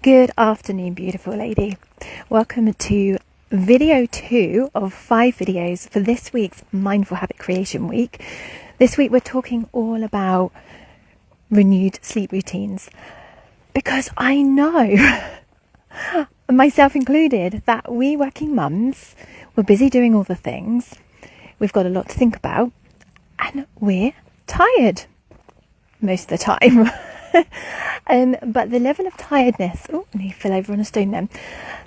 Good afternoon, beautiful lady. Welcome to video 2 of 5 videos for this week's Mindful Habit Creation Week. This week we're talking all about renewed sleep routines, because I know, myself included, that we working mums, we're busy doing all the things, we've got a lot to think about, and we're tired most of the time. But the level of tiredness, he fell over on a stone then.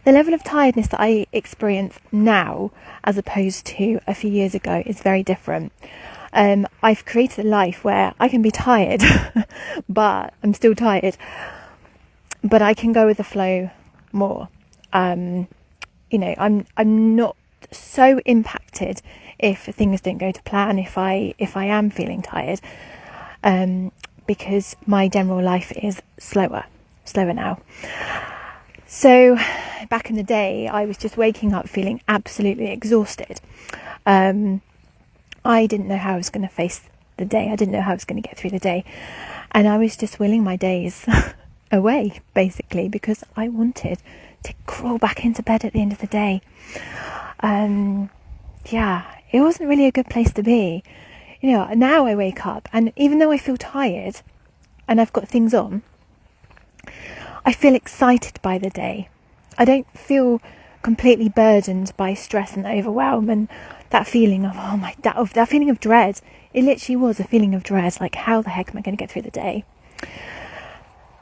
The level of tiredness that I experience now as opposed to a few years ago is very different. I've created a life where I can be tired, but I'm still tired. But I can go with the flow more. I'm not so impacted if things don't go to plan, if I am feeling tired. Because my general life is slower now. So back in the day, I was just waking up feeling absolutely exhausted. I didn't know how I was going to face the day. I didn't know how I was going to get through the day. And I was just willing my days away, basically, because I wanted to crawl back into bed at the end of the day. It wasn't really a good place to be. Now I wake up, and even though I feel tired and I've got things on, I feel excited by the day. I don't feel completely burdened by stress and overwhelm and that feeling of, that feeling of dread. It literally was a feeling of dread, like, how the heck am I going to get through the day?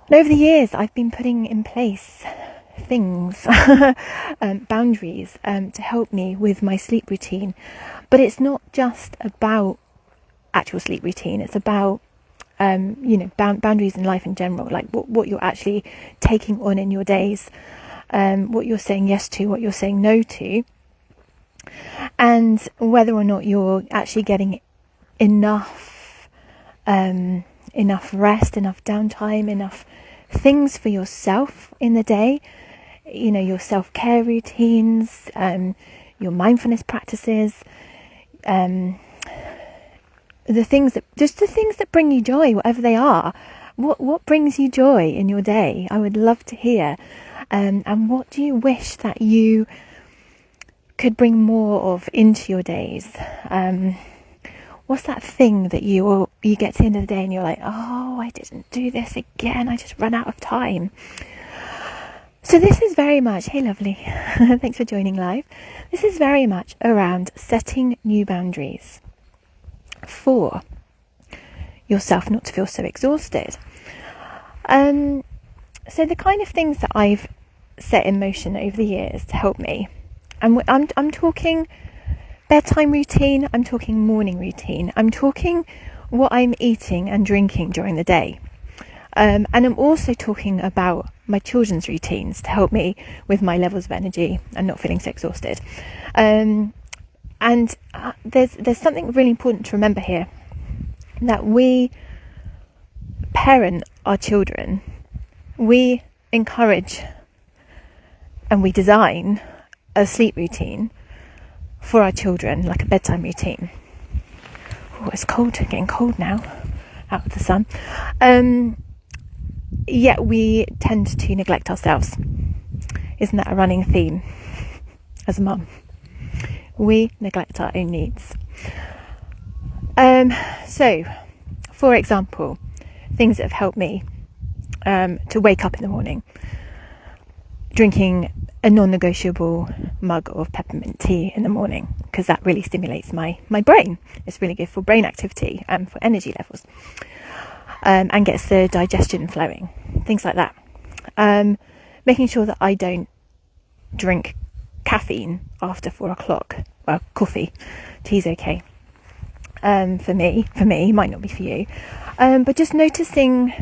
And over the years, I've been putting in place things, boundaries, to help me with my sleep routine. But it's not just about actual sleep routine. It's about boundaries in life in general, like what you're actually taking on in your days, what you're saying yes to, what you're saying no to, and whether or not you're actually getting enough rest, enough downtime, enough things for yourself in the day. Your self-care routines, your mindfulness practices, the things that bring you joy, whatever they are. What brings you joy in your day? I would love to hear. And what do you wish that you could bring more of into your days? What's that thing that you get to the end of the day and you're like, oh, I didn't do this again. I just ran out of time. So this is very much, hey lovely, thanks for joining live. This is very much around setting new boundaries for yourself not to feel so exhausted. So the kind of things that I've set in motion over the years to help me, and I'm talking bedtime routine, I'm talking morning routine, I'm talking what I'm eating and drinking during the day, and I'm also talking about my children's routines to help me with my levels of energy and not feeling so exhausted. And there's something really important to remember here, that we parent our children, we encourage and we design a sleep routine for our children, like a bedtime routine. Oh, it's cold, getting cold now, out with the sun. Yet we tend to neglect ourselves. Isn't that a running theme as a mum? We neglect our own needs. So, for example, things that have helped me to wake up in the morning: drinking a non-negotiable mug of peppermint tea in the morning, because that really stimulates my brain. It's really good for brain activity and for energy levels, and gets the digestion flowing, things like that. Making sure that I don't drink caffeine after 4 o'clock. Well, coffee, tea's okay. For me, might not be for you. But just noticing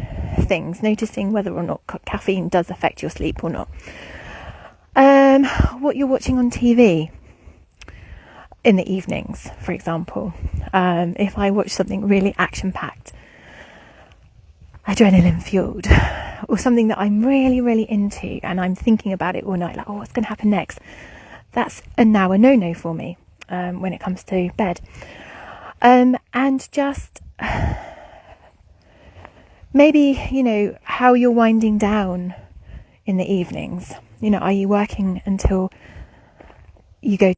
things, noticing whether or not caffeine does affect your sleep or not. What you're watching on TV in the evenings, for example. If I watch something really action-packed, adrenaline-fueled, or something that I'm really, really into and I'm thinking about it all night, like, what's going to happen next? That's now a no-no for me when it comes to bed. And just maybe, how you're winding down in the evenings? You know, are you working until you go